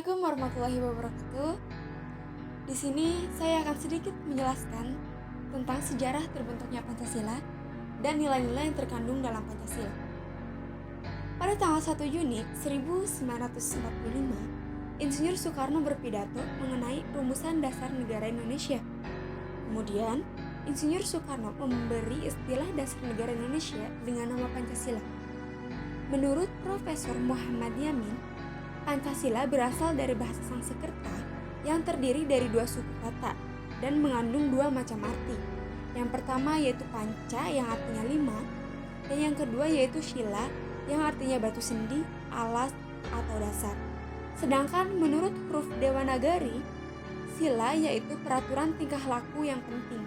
Assalamualaikum warahmatullahi wabarakatuh. Di sini saya akan sedikit menjelaskan tentang sejarah terbentuknya Pancasila dan nilai-nilai yang terkandung dalam Pancasila. Pada tanggal 1 Juni 1945, Insinyur Soekarno berpidato mengenai rumusan dasar negara Indonesia. Kemudian, Insinyur Soekarno memberi istilah dasar negara Indonesia dengan nama Pancasila. Menurut Profesor Muhammad Yamin, Pancasila berasal dari bahasa Sanskerta yang terdiri dari dua suku kata dan mengandung dua macam arti. Yang pertama yaitu panca yang artinya lima, dan yang kedua yaitu sila yang artinya batu sendi, alas, atau dasar. Sedangkan menurut huruf Dewanagari, sila yaitu peraturan tingkah laku yang penting.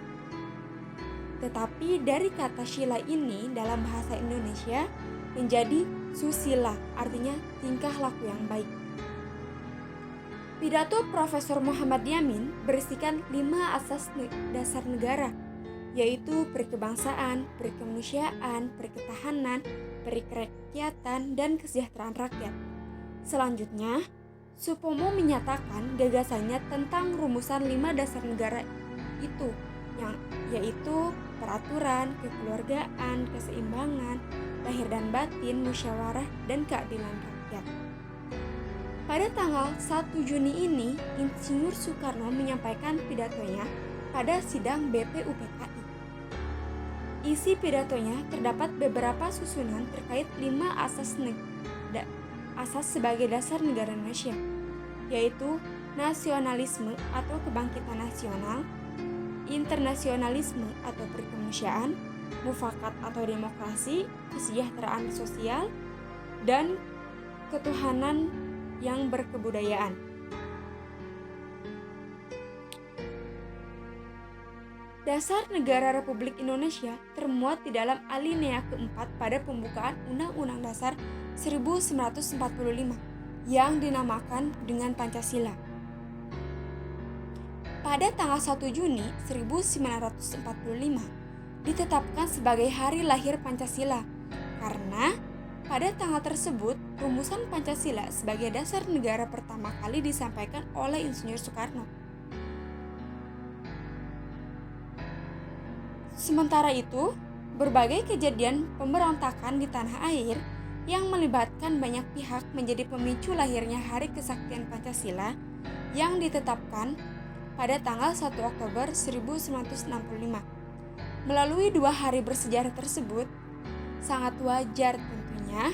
Tetapi dari kata sila ini dalam bahasa Indonesia menjadi susila, artinya tingkah laku yang baik. Pidato Profesor Muhammad Yamin berisikan 5 asas dasar negara, yaitu perikebangsaan, perikemanusiaan, periketahanan, perikerakyatan, dan kesejahteraan rakyat. Selanjutnya, Supomo menyatakan gagasannya tentang rumusan 5 dasar negara itu, yaitu peraturan, kekeluargaan, keseimbangan, lahir dan batin, musyawarah, dan keadilan rakyat. Pada tanggal 1 Juni ini, Insinyur Soekarno menyampaikan pidatonya pada sidang BPUPKI. Isi pidatonya terdapat beberapa susunan terkait 5 asas sebagai dasar negara Indonesia, yaitu nasionalisme atau kebangkitan nasional, internasionalisme atau perikemanusiaan, mufakat atau demokrasi, kesejahteraan sosial, dan ketuhanan yang berkebudayaan. Dasar Negara Republik Indonesia termuat di dalam alinea keempat pada pembukaan Undang-Undang Dasar 1945 yang dinamakan dengan Pancasila. Pada tanggal 1 Juni 1945 ditetapkan sebagai hari lahir Pancasila karena pada tanggal tersebut rumusan Pancasila sebagai dasar negara pertama kali disampaikan oleh Insinyur Soekarno. Sementara itu, berbagai kejadian pemberontakan di tanah air yang melibatkan banyak pihak menjadi pemicu lahirnya Hari Kesaktian Pancasila yang ditetapkan pada tanggal 1 Oktober 1965. Melalui 2 hari bersejarah tersebut, sangat wajar tentunya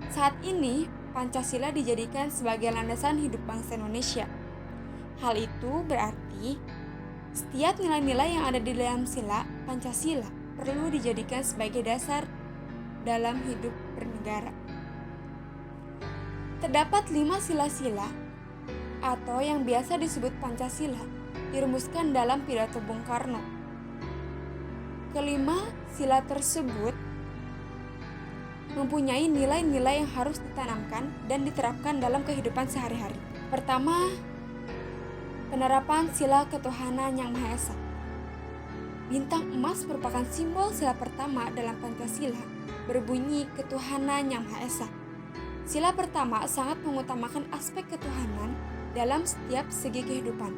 saat ini Pancasila dijadikan sebagai landasan hidup bangsa Indonesia. Hal itu berarti setiap nilai-nilai yang ada di dalam sila Pancasila perlu dijadikan sebagai dasar dalam hidup bernegara. Terdapat 5 sila-sila atau yang biasa disebut Pancasila dirumuskan dalam pidato Bung Karno. Kelima sila tersebut mempunyai nilai-nilai yang harus ditanamkan dan diterapkan dalam kehidupan sehari-hari. Pertama, penerapan sila ketuhanan yang Maha Esa. Bintang emas merupakan simbol sila pertama dalam Pancasila, berbunyi ketuhanan yang Maha Esa. Sila pertama sangat mengutamakan aspek ketuhanan dalam setiap segi kehidupan.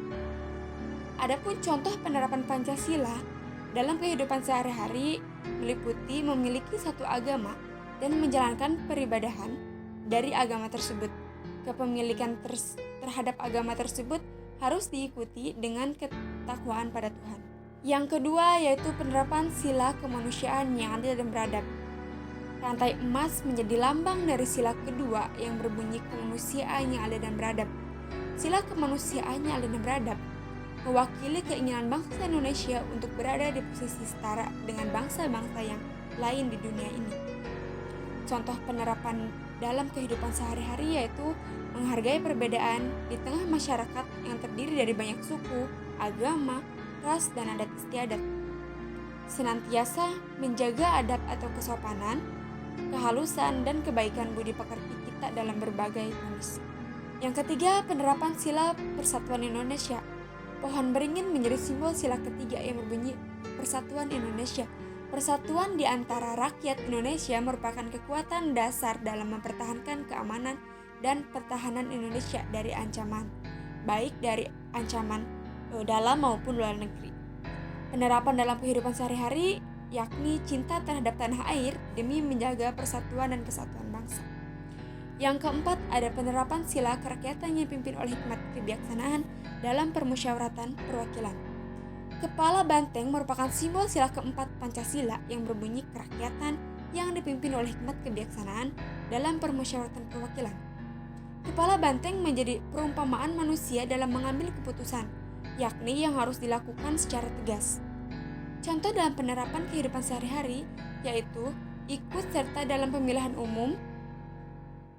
Adapun contoh penerapan Pancasila dalam kehidupan sehari-hari meliputi memiliki satu agama dan menjalankan peribadahan dari agama tersebut. Kepemilikan terhadap agama tersebut harus diikuti dengan ketakwaan pada Tuhan. Yang kedua yaitu penerapan sila kemanusiaan yang adil dan beradab. Rantai emas menjadi lambang dari sila kedua yang berbunyi kemanusiaan yang adil dan beradab. Sila kemanusiaan yang adil dan beradab mewakili keinginan bangsa Indonesia untuk berada di posisi setara dengan bangsa-bangsa yang lain di dunia ini. Contoh penerapan dalam kehidupan sehari-hari yaitu menghargai perbedaan di tengah masyarakat yang terdiri dari banyak suku, agama, ras, dan adat istiadat. Senantiasa menjaga adab atau kesopanan, kehalusan, dan kebaikan budi pekerti kita dalam berbagai kondisi. Yang ketiga, penerapan sila persatuan Indonesia. Pohon beringin menjadi simbol sila ketiga yang berbunyi Persatuan Indonesia. Persatuan di antara rakyat Indonesia merupakan kekuatan dasar dalam mempertahankan keamanan dan pertahanan Indonesia dari ancaman, baik dari ancaman dalam maupun luar negeri. Penerapan dalam kehidupan sehari-hari yakni cinta terhadap tanah air demi menjaga persatuan dan kesatuan bangsa. Yang keempat, ada penerapan sila kerakyatan yang dipimpin oleh hikmat kebijaksanaan dalam permusyawaratan perwakilan. Kepala banteng merupakan simbol sila keempat Pancasila yang berbunyi kerakyatan yang dipimpin oleh hikmat kebijaksanaan dalam permusyawaratan perwakilan. Kepala banteng menjadi perumpamaan manusia dalam mengambil keputusan, yakni yang harus dilakukan secara tegas. Contoh dalam penerapan kehidupan sehari-hari yaitu ikut serta dalam pemilihan umum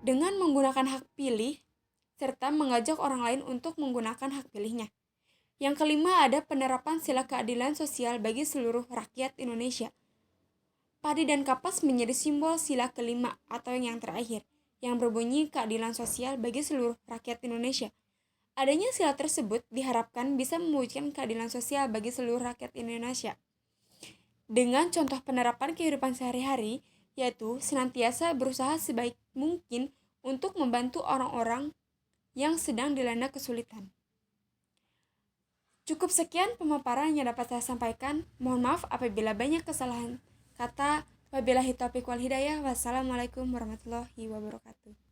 dengan menggunakan hak pilih serta mengajak orang lain untuk menggunakan hak pilihnya. Yang kelima, ada penerapan sila keadilan sosial bagi seluruh rakyat Indonesia. Padi dan kapas menjadi simbol sila kelima atau yang terakhir, yang berbunyi keadilan sosial bagi seluruh rakyat Indonesia. Adanya sila tersebut diharapkan bisa mewujudkan keadilan sosial bagi seluruh rakyat Indonesia. Dengan contoh penerapan kehidupan sehari-hari, yaitu senantiasa berusaha sebaik mungkin untuk membantu orang-orang yang sedang dilanda kesulitan. Cukup sekian pemaparan yang dapat saya sampaikan. Mohon maaf apabila banyak kesalahan kata. Wabillahi taufiq wal hidayah. Wassalamualaikum warahmatullahi wabarakatuh.